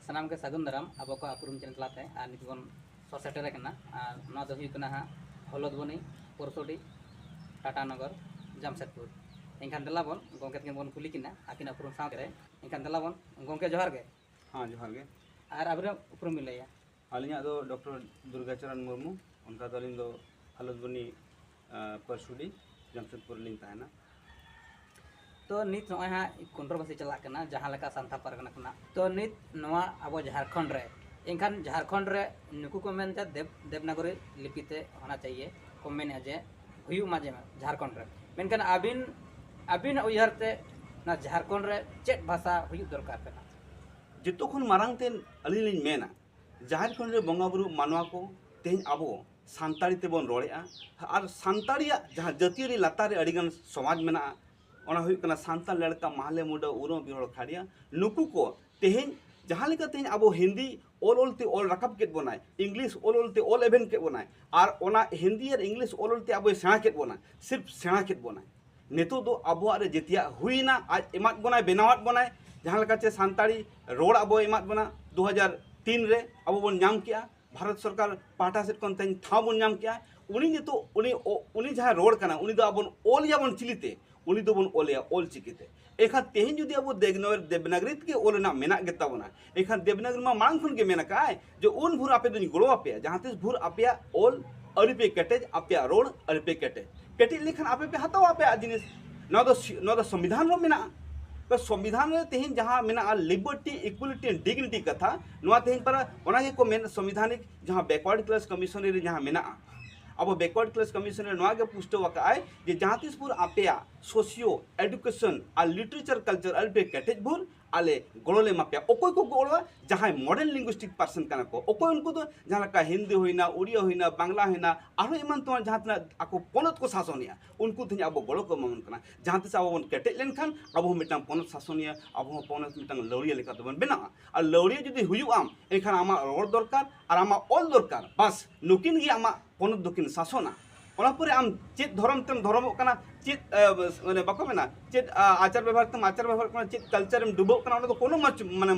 सानाम के सागुन दाराम अब को अपरूम चैनल तलाते और नित बन ससेटर कना और ना दो हुई कना हलदबनी परसोडी टाटानगर जामशेदपुर एनखान दला बन गोंके तकिन बन कुली किना आकिन अपरूम साव करे एनखान दला बन गोंके जोहार गे। हाँ जोहार गे। और अब उपरूम मिलैया अलिया दो डॉक्टर दुर्गाचरण मुर्मू उनका तो अलिंग दो हलदबनी परसोडी जामशेदपुर लिंग ताहेना। तो नित नॉय हाँ कंट्रोवर्सी चला करना जहाँ लेका सांता परगना करना तो नित नवा अब झारखंड रे एनखान झारखंड रे नुकु को मेनते देवनागरी लिपिते होना चाहिए को मेन जे हुयु माजे में झारखंड रे मेनखान अबिन अबिन उयहरते ना झारखंड रे चेक भाषा हुयु दरकार करना जितो खन मारांग तेन अली लिंग मेना झारखंड रे बंगा बुरु मानवा को तेन आबो सानताड़ी तेबन रोड़ेआ और सानताड़िया जहाँ जातीय लातार रे अडिगन समाज मेना ओना हुई कना सानताल लड़का माहले मुडा उरो बिरोड़ खाड़िया नुकु को तेहेन जहाँ लेका तेहेन आबो हिंदी ओल ते ओल रकब केट बोनाय इंग्लिश ओल ते ओल एवेन केट बोनाय और ओना हिंदी और इंग्लिश ओल ते आबो सेणा केट बोनाय सिर्फ सेणा केट बोनाय नेतो दो आबो रे जेतिया हुईना आज एमात बोनाय बेनावत बोनाय जहाँ लेका चे सानताड़ी रोड आबो एमात बोना 2003 रे आबो बोन नाम किया भारत सरकार पाटा सेट कोन तेन ठाव बोन नाम किया उनी नेतो उनी जहाँ रोड कना उनी दो आबो ओल या बोन चिलिते उनी दो बन ओलिया ओल चिकिते एखा तेहेन जुदी अब देवनागरी के ओलना मेना गेता बना एखा देवनागरी मा मांग खन के मेना काय जो उन भूर आपे दुनी गोड़ो आपे जहां तिस भूर आपे ओल अरिपे केटेज आपे रोड अरिपे केटेज लेखन आपे पे हताव आपे जिनिस न दो संविधान रो मेना तो संविधान में तेहेन जहां मेना लिबर्टी इक्वालिटी एंड डिग्निटी कथा नवा तेहेन पर ओना के को मेन संविधानिक जहां बैकवर्ड क्लास कमीशन रे जहां मेना अब बैकवर्ड क्लास कमीशन रे पुष्टो वकाय जे जहाँ तीसपुर आपे सोशियो एडुकेशन और लिटरेचर कल्चर अल्पे केटेज भूर आले गोड़ोले मापे ओकोय को गोड़वा जहाँ मॉडर्न लिंग्विस्टिक पर्सन कना को ओकोय उनको तो जहाँ का हिंदी होइना उड़िया होइना बांग्ला होइना आरो इमान तो जहाँ तना आको पोनत को शासनिया उनको थे अब गोड़ो को मन कना जहाँ तीस अब बन केटेज लेनखान अब मिटांग पोनत शासनिया अब पोनत मिटांग लौड़िया लेका तो बन बेना और लौड़िया जुदी हुयु आम एनखान आमा रोड दरकार और आमा ऑल दरकार बस नुकिन गी आमा पोनत दुकिन शासना ओना परे आम चेत धर्म तेम धर्म कना चेत माने बाको मेना चेत आचार व्यवहार तेम आचार व्यवहार कना चेत कल्चर एम डुबो कना ओना तो कोनो माने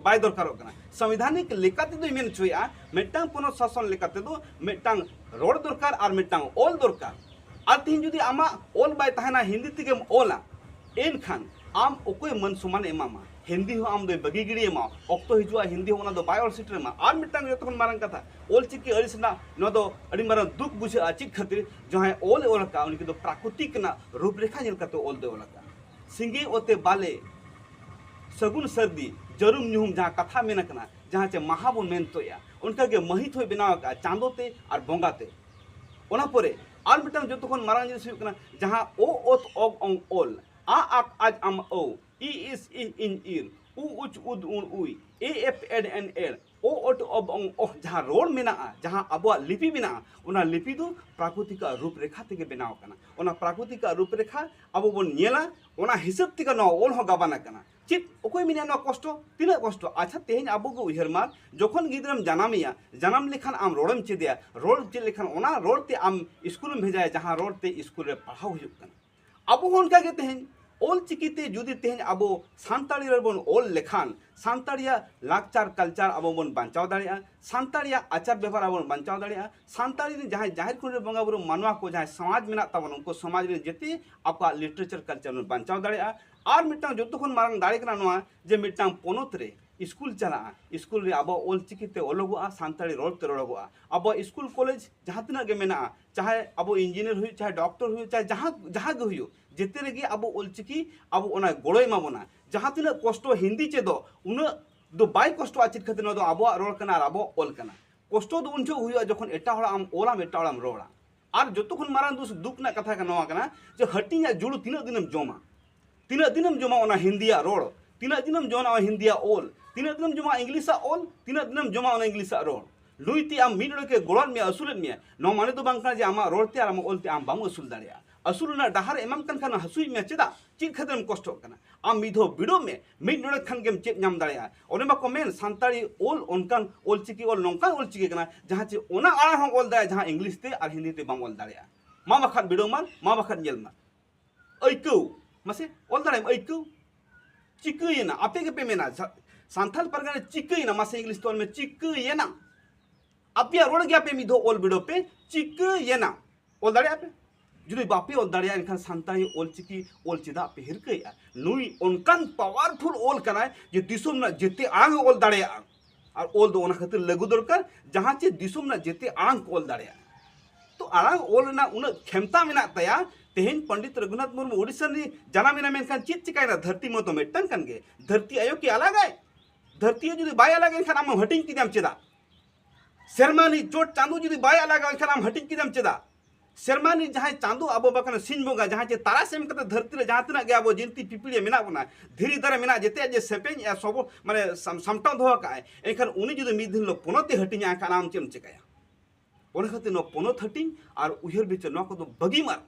बाय दरकार कना संविधानिक लेकाते दो मेन छुया मेटांग पोनत शासन लेकाते दो मेटांग रोड दरकार और मेटांग ओल दरकार और तीन जुदी आमा ओल बाय ताहेना हिंदी तेगेम ओला एनखान आम ओकोय मन समान एमामा हिंदी हो आम दो बगी गिड़ी एमा ऑक्टो हिजुआ हिंदी हो दो बाय ऑल सीटर मा आर मिटांग जतखन मारंग कथा ओल चिकी अरिसना न दो अडी मारन दुख बुझा चिक खातिर जहां ओल ओलका उनके दो प्राकृतिक ना रूपरेखा जेल कतो ओल दो ओलका सिंगे ओते बाले सगुन सर्दी जरुम न्यूम जहां कथा मेन कना जहां चे महाबुन मेन तोया उनका के महित होय बनाव का चांदोते और बोंगाते ओना परे आर मिटांग जतखन मारंग जिनिस हुकना जहां ओ ओत ऑग ऑंग ओल आ आक आज आम ओ ई इस इन ईर उ उच उद उन उई ए एफ एड एन एल ओ ओट अब ओह जहां रोड मेना जहां अब लिपि मेना उना लिपि दो प्राकृतिक रूपरेखा तेगे बनाव कना उना प्राकृतिक रूपरेखा अब बन नेला उना हिसाब तिका न ओल हो गाबाना कना चित ओकोय मिना न कष्ट तिना कष्ट अच्छा तेहेन अब को उहर मार जखन गिद्रम जनामिया जनाम लेखान आम रोडम चेदिया रोड चे लेखान उना रोड ते आम स्कूल में भेजाय जहां रोड ते स्कूल रे पढ़ाव हुजुक कना अब उनका के तेहेन ओल चिकीते जुदी तेहेन अब सानताड़ी बन ओल लेखान सानताड़िया लाकचार कल्चर अब बन बांचाव दाड़िया सानताड़िया आचार व्यवहार अब बांचाव दाड़िया सानताड़ी जहाँ झारखंड बंगा बुरु मानवा को जहाँ समाज मेना तबन उनको समाज में जेते आपका लिटरेचर कल्चर बांचाव दाड़िया और मिटांग जोतखन मारंग दाड़े कना नोआ जे मिटांग पोनत रे स्कूल चला स्कूल रे अब ओल चिकीते ओलोगोआ सानताड़ी रोड ते रोडोगोआ अब स्कूल कॉलेज जहाँ तना गे मेना चाहे अब इंजीनियर हुई चाहे डॉक्टर हुई चाहे जहाँ गे हुई जेते रेगे अब ओल चिकी अब ओना गोड़ो एमा बोना जहाँ तना कष्ट हिंदी चेदो उन दो बाय कष्ट आचित खातिर न दो अब रोड कना अब ओल कना कष्ट दो उन हुई जखन एटा हड़ा आम ओलाम एटा हड़ाम रोड़ा और जोतखन मारांग दुस दुख ना कथा नवा कना जे हटिया जुड़ू तीना दिनम जमा ओना हिंदिया रोड तीना दिनम जमा हिंदिया ओल तीना दिनम जमा इंग्लिशा ओल तीना दिनम जमा ओना इंग्लिशा रोड लुईती आम मिड के गोड़न में असूल में न माने तो बांग जे आमा रोड ते आम ओल ते आम बाम असूल दाड़िया असूल ना डहार एमाम कन खान हसुई में चेदा चेद खातिर कष्ट कना आम मिधो बिडो में मिड नोड़े खान गेम चेद नाम दाड़िया ओने बाको मेन सानताड़ी ओल ओनकान ओल चिकी ओल नोंकान ओल चिकी कना जहां चे ओना आड़ा हम ओल दाड़िया जहां इंग्लिश ते और हिंदी ते बाम ओल दाड़िया मा बाखान बिडो मार मा बाखान जेल मार ऐकौ मासे ओल दाड़िया ऐकौ चिकयना आपे के पे मेना सांथाल परगना चिकना मासे इंग्लिश तो में चिकना आपे रोड गया पे मिधो ओल बिडो पे चिकना ओल दाड़े पे जुदी बापे ओल दाड़े इनखान सांताली ओल चिकी ओल चिदा पे हिरकया नुई उनकान पावरफुल ओल कना जे दिसुम ना जेते आंग ओल दाड़े और ओल दो खातिर लगू दरकार जहाँ चे दिसुम ना जेते आंग ओल दाड़े तो आंग ओल ना उन क्षमता में तया तेहन पंडित रघुनाथ मुर्मू उड़ीसा जाना मेना मेनखान चेत चिकायना धरती मतो मेटन कन गे धरती आयो की अलग है धरती जुदी बाय अलग एनखान आम हटिंग किदाम चेदा सेरमानी चोट चांदो जुदी बाय अलग एनखान आम हटिंग किदाम चेदा सेरमानी जहाँ चांदो अब बकन सिन बोंगा जहाँ चे तारा सेम कते धरती रे जहाँ तना गया वो जिंती पिपिड़े मेना बना धीरे धीरे मेना जेते जे सेपें या सब माने समटाव दो का एनखान उनी जुदी मिद दिन लो पोनते हटिंग एनखान आम चेम चिकाया ओना खातिर नो पोनत हटिंग और उहर बिच नो को दो बगी मार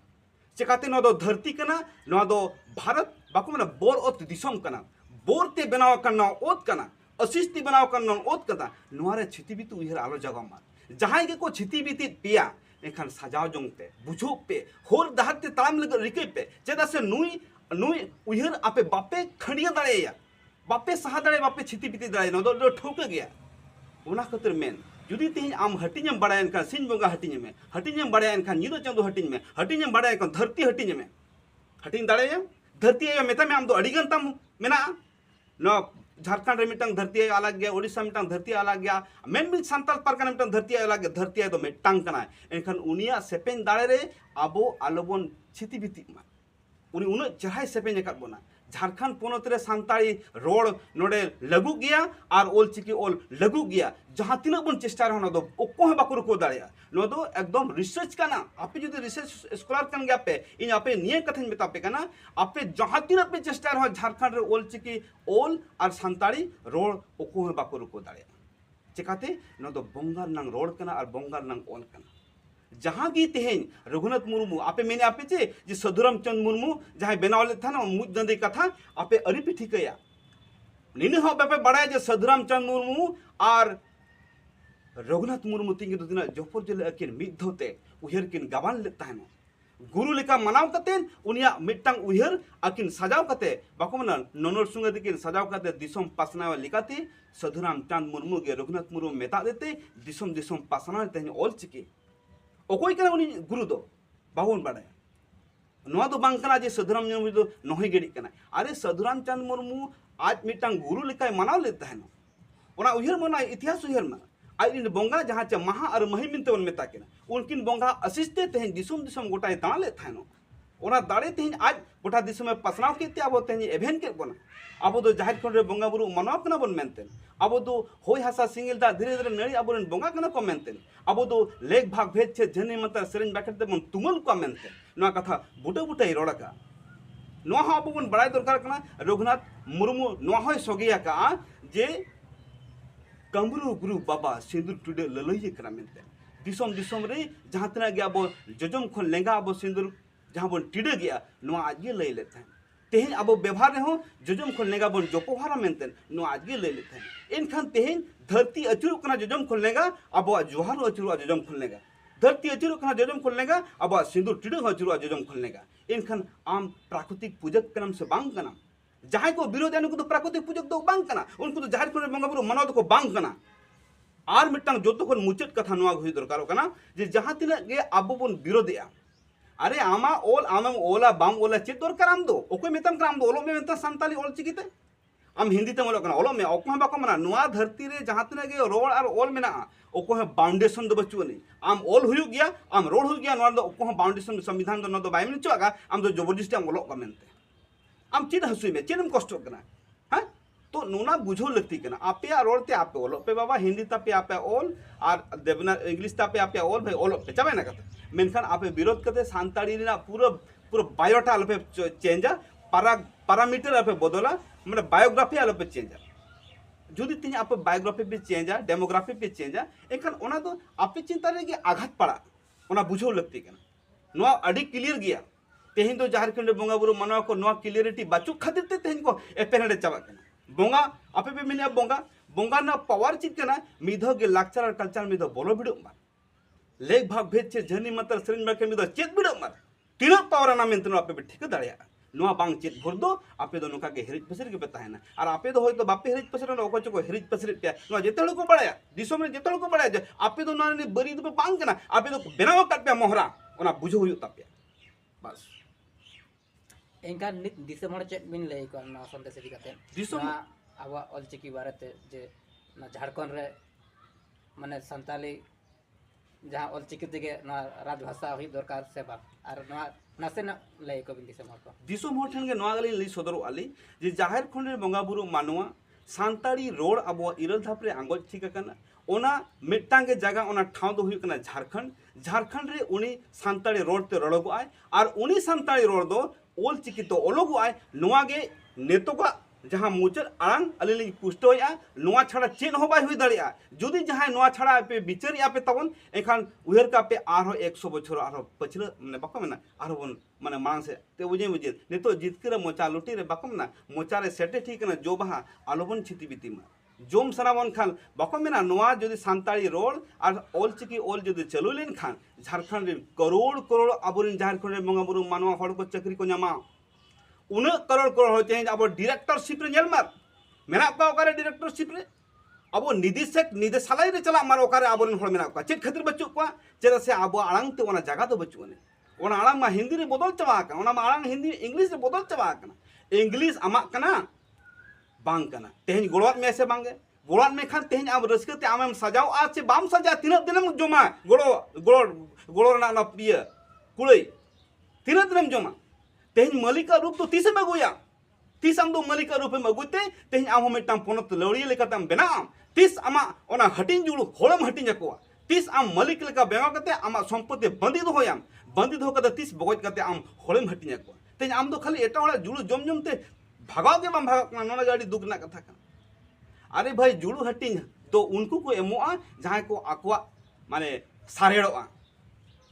चिकाते नो दो धरती कना नो दो भारत बाको माने बोर ओत दिसम कना बोर ते बनाव कना ओत कना असिस्ती बनाव कना ओत कना नोरे छिति बितु उहर आलो जगह मार जहां के को छिति बिति पिया एखान सजाव जोंगते बुझो पे होल दाहते ताम लग रिके पे चेदा से नुई नुई उहर आपे बापे खंडिया दाड़ेया बापे सहा दाड़े बापे छिति बिति दाड़े नो दो ठोक गया ओना खातिर मेन जुदी तेहन आम हटिंगम बड़ाय एनखान सिन बोंगा हटिंगम बड़ाय एनखान निदो चांदो हटिंगम बड़ाय एनखान धरती हटिंग दाड़ेया धरती आयो मेता में आम दो अडिगन ताम मेना नो झारखंड रे मिटंग धरती आयो अलग गया उड़ीसा मिटंग धरती अलग गया मेन मिल सांताल परगना मिटंग धरती आयो अलग धरती आयो दो मेटंग कना एनखान उनिया सेपेन दाड़े रे आबो आलोबन छिति बिति मा उनी उन चढ़ाई सेपेन एकात बोना झारखंड पोनत रे सांताली रोड नोडे लगू गया और ओल चिकी ओल लगू गया जहाँ तीना बन चेष्टा रहा दो ओको है बाको रुको दाड़िया नो दो एकदम रिसर्च कना आपे जुदी रिसर्च स्कॉलर कन गया पे इन आपे निये कथन में तापे कना आपे जहाँ तीना पे चेष्टा रहा झारखंड रे ओल चिकी ओल और सांताली रोड ओको है बाको रुको दाड़िया चिकाते नो दो बोंगार नंग रोड कना और बोंगार नंग ओल कना जहाँ की तेहन रघुनाथ मुर्मू आपे मेने आपे चे जे सधुराम चंद मुर्मू जहाँ बनाव ले था ना मुझ दंदे कथा आपे अरी पे ठिकया निने हो बापे बड़ा जे सधुराम चंद मुर्मू और रघुनाथ मुर्मू तिंग दिना जोपर जले अकिन मिद धोते उहर किन गवान ले तानो गुरु लेका मनाव कतेन उनिया मिटंग उहर अकिन सजाव कते बाको मना ननर सुंगे दिकिन सजाव कते दिसम पासनाव लिकाते सधुराम चंद मुर्मू के रघुनाथ मुर्मू मेता देते दिसम पासनाव तेहन ओल चिकी ओकोई कना उनी गुरु दो बाहुन बाड़े नोआ दो बांग कना जे सधुराम मुर्मू दो नोही गेड़ी कना अरे सधुराम चंद मुर्मू आज मिटंग गुरु लेकाय मनाव लेता है ओना उहर मना इतिहास उहर मना आज इन बोंगा जहाँ चे महा और महिमिन ते मेता के उनकिन बोंगा असिस्ते तेहन दिसम गोटा दाना लेता है ओना दाड़े तेहन आज गोटा दिसम में पसनाव केते अब तेहन एभेन के बोना अब दो जाहिर खंड रे बोंगा बुरु मनाव कना बन मेनते अब दो होय हासा सिंगल दा धीरे धीरे नड़ी अब बोंगा कना को मेनते अब दो लेख भाग भेद छे जने मतर सेरेन बाकते बन तुमल को मेनते नोआ कथा बुटा बुटा ही रोड़का नोआ हो अब बन बड़ाई दरकार कना रघुनाथ मुर्मू नोआ होय सोगिया का जे कमरू गुरु बाबा सिंदूर टुडे ललई कना मेनते दिसम रे जहाँ तना गया अब जजम खन लेंगा अब सिंदूर जहाँ बन टिडे गया नोआ आज ये लई लेते हैं तेहन अब व्यवहार रहे जजम खन लेगा बन जोपोहारा मेनते नो आज गे ले लेते हैं इनखान तेहन धरती अचुर कना जजम खन लेगा अब जोहार अचुर जजम खन लेगा धरती अचुर कना जजम खन लेगा अब सिंदूर टिडे अचुर जजम खन लेगा इनखान आम प्राकृतिक पूजक कनम से बांग कना जहाँ को विरोध उनको तो प्राकृतिक पूजक दो बांग कना उनको तो जाहिर खंड बोंगा बुरु मनाव को बांग कना और मिटंग जोतो खन मुचाद कथा नोआ हुई दरकार कना जे जहाँ तिना गे अब बन विरोधया अरे आमा ओल आमम ओला बाम ओला चेत दरकार आम दो ओकोय मेतम कराम दो ओलो में मेता सांताली ओल चिकिते आम हिंदी ते मोलो कना ओलो में ओको बाको मना नोआ धरती रे जहाँ तना गे रोड और ओल मेना ओको है बाउंडेशन दो बचुनी आम ओल हुयु गया आम रोड हुयु गया नोआ दो ओको बाउंडेशन संविधान दो न दो बाय मिन चुआगा आम दो जबरदस्ती आम ओलो कमेंते आम चेद हसुई में चेदम कष्ट कना हां तो नोना बुझो लगती कना आपे रोड ते आपे ओलो पे बाबा हिंदी तापे आपे ओल और देवना इंग्लिश तापे आपे ओल भाई ओलो पे चाबे ना कते मेनखान आपे विरोध करते सांताड़ी ना पूरा बायोटा अलपे चेंजा पैरामीटर अलपे बदला मतलब बायोग्राफी अलपे चेंजा जुदी तीन आप बायोग्राफी पे चेंजा डेमोग्राफी पे चेंजा एखान ओना तो आपे चिंता रे आघात पड़ा ओना बुझो लगती कना नोआ अडी क्लियर गया तेहन तो झारखंड बोंगा बुरु मनवा को नोआ क्लियरिटी बाचू खातिर ते तेहन को एपेनडे चाबा कना बोंगा आपे पे मिने बोंगा ना पावर चित कना मिधो के लाक्चर और कल्चर मिधो बोलो बिडो मा लेख भाग भेद छे जनी मतर सरिन बाके मिदो चेत बिडो मार तीना पावर ना मेंतनो आपे ठीक दाड़िया नोआ बांग चेत भोर दो आपे दो नोका के हेरिज पसर के पे ताहेना और आपे दो होयतो बापे हेरिज पसर नो ओको चको हेरिज पसर पे नोआ जेते हड़ को बड़ाया दिसोम रे जेते हड़ को बड़ाया जे आपे दो नोआ ने बरी दो पे बांग कना आपे दो बेनाव काट पे मोहरा ओना बुझो हुयु तापे बस एंका नित दिसम हड़ चेत बिन लई को ना संदेश इदी काते दिसम अब ऑलचिकी बारेते जे ना झारखंड रे माने संताली जहाँ ऑलचिकी तेगे ना राजभाषा हुई दरकार से बा और ना नासे ना लई को बिन दिसम हड़ को दिसोम हड़ ठन के नोआ गली लई सदरो आली जे जाहिर खंड रे बंगा बुरु मानवा सांताड़ी रोड अब इरल धाप रे आंगोज ठीक कना ओना मिट्टांग के जगह ओना ठाव दो हुई कना झारखंड झारखंड रे उनी सांताड़ी रोड ते रड़गो आय और उनी सांताड़ी रोड दो ओल चिकी तो ओलोगो आय नोआ गे नेतो का जहाँ मुचर आंग अली पुष्टोया नोआ छाड़ा चेन हो बाय हुई दड़िया जुदी जहाँ नोआ छाड़ा पे बिचारिया पे तबन एखान उहर का पे आरो 100 बछर आरो पछले माने बाको मेना आरो बन माने मांग से ते बुझे नेतो जितकर मोचा लुटी रे बाको मेना मोचा रे सेटे ठीक ना जो बहा आलोबन छिति बिति मा जोम सनाबन खान बाको मेना नोआ जदि सांताड़ी रोड और ओल चिकी ओल जदि चलु लेन खान झारखंड रे करोड़ करोड़ आबोरिन झारखंड रे बंगा बुरु मानवा हड़ को चाकरी को ᱧᱟᱢᱟ उन करोड़ करोड़ होते हैं अब डायरेक्टरशिप रे नेल मार मेना का ओकारे डायरेक्टरशिप रे अब निदेशक निदेशालय रे चला मार ओकारे आबोरिन हड़ मेना का चेक खातिर बच्चो को चेदा से अब आड़ांग ते ओना जगह दो बच्चो ने ओना आड़ांग मा हिंदी रे बदल चबा का ओना मा आड़ांग हिंदी इंग्लिश रे बदल चबा का इंग्लिश आमा कना बांग कना तेहन गोड़वात में से बांगे गोड़वात में खान तेहन अब रसके ते आमेम सजाओ आज से बाम सजा तीन दिनम जमा गोड़ो गोड़ो गोड़ो ना ना पिए कुड़ई तीन दिनम जमा तेहन मलिका रूप तो तीस में अगुया तीस आम दो मलिका रूप में अगुते तेहन आम हम मिटाम पोनत लौड़ी लेकाताम बेनाम तीस आमा ओना हटिन जुड़ू होड़म हटिन जकोआ तीस आम मलिक लेका बेंगाव कते आमा संपत्ति बंदी दो होयाम बंदी दो कते तीस बगज कते आम होड़म हटिन जकोआ तेहन आम दो खाली एटा ओड़ा जुड़ू जम जम ते भागाव के बाम भागा नोना गाड़ी दुख ना कथा का अरे भाई जुड़ू हटिन तो उनको को एमोआ जहां को आकवा माने सारेड़ोआ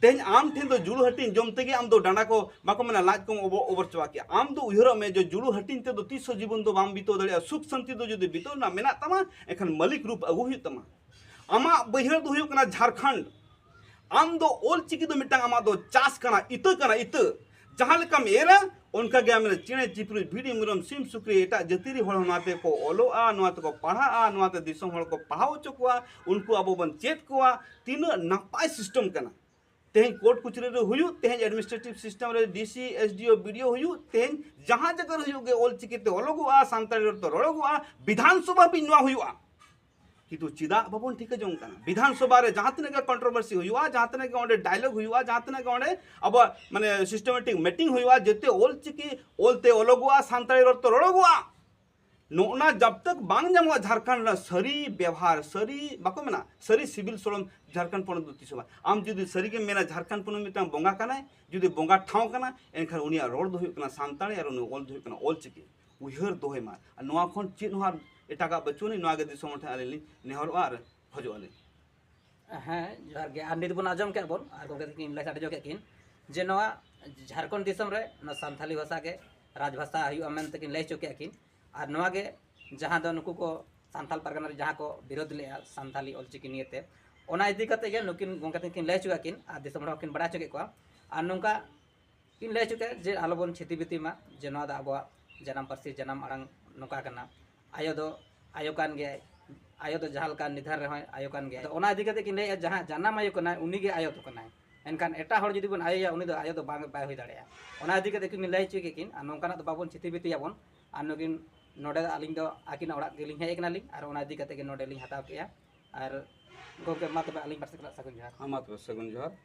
तेहन आम ठेन तो जुड़ू हटिन जम तेगे आम दो डांडा को बाको मना लाज को ओवर चवा के आम दो उहर में जो जुड़ू हटिन ते दो 300 जीवन दो बाम बितो दड़िया सुख शांति दो जदि बितो ना मेना तमा एखन मालिक रूप अगु हुई तमा आमा बहिर दो हुई कना झारखंड आम दो ओल चिकी दो मिटांग आमा दो चास कना इत जहां लेका मेरा उनका गया मेरे चिणे चिपरू भिडी मुरम सिम सुक्री एटा जतिरी हड़ नाते को ओलोआ नाते को पढ़ा नाते दिसम हड़ को पढ़ाओ चुकवा उनको अब बन चेत कोआ तीन नपाय सिस्टम कना तेहन कोर्ट कुचरे रे हुयु तेहन एडमिनिस्ट्रेटिव सिस्टम रे डीसी एसडीओ बीडीओ हुयु तेहन जहां जगह हुयु गे ओल चिकिते ओलोगुआ सांताड़ी तो रोड़गुआ विधानसभा भी नुआ हुयुआ किंतु चिदा बाबन ठीक जंग कना विधानसभा रे जहां तने कंट्रोवर्सी हुयुआ जहां तने ओंडे डायलॉग हुयुआ जहां तने ओंडे अब माने सिस्टमेटिक मीटिंग हुयुआ जेते ओल चिकी ओलते ओलोगुआ सांताड़ी तो रोड़गुआ नोना जब तक बांग जमवा झारखंड सरी व्यवहार सरी बाको मेना सरी सिविल सोलम झारखंड पन दुतिसबा आम जुदी सरी के मेना झारखंड पन मिटा बोंगा कना जुदी बोंगा ठाव कना एनखान उनिया रोड दो हुयकना सांताड़ी और उनि ओल दो हुयकना ओल चिकी उहर दोहे मार नोआ खन चिन हार एटागा बचुनी नोआ गे दिसम ठा आलेली नेहर आर खोजो आले हाँ जोहार गे आर नित बन आजम के बोन आर गोगे किन लै साडे जो के किन जे नोआ झारखंड दिसम रे न सांथाली भाषा के राजभाषा हुयुआ मेन तकिन लै चुके किन और नोआ गे जहाँ दो नुकु को सांथाल परगना जहाँ को विरोध ले सांथाली ऑलचिकी नियते ओना इदी कते गे नुकिन गोंका किन लै चुका किन आ दिसम हड़ किन बड़ा चुके को और नोंका किन लै चुके जे आलोबन छिति बिति मा जे नोआ दा अबवा जन्म पार्सी जन्म आड़ांग नोका कना आयो दो आयो कान गे आयो दो जहाँ लका निधान रहे आयो कान गे तो ओना इदी कते किन लै जहाँ जन्म आयो कना उनी गे आयो तो कना एनखान एटा हड़ जुदी बन आयो उनी दो आयो दो बांग बाय होई दाड़ेया ओना इदी कते किन लै चुके किन आ नोंकाना दो बाबन छिति बिति याबन आ नुकिन नोडे आलिंग दो आकिन ओड़ा गेलिंग हेज कनालिंग और ओना इदी कते गे नोडे लिंग हताव केया और गोके मा तबे आलिंग पासे कला सगुन जोहार हाँ मा तबे सगुन जोहार।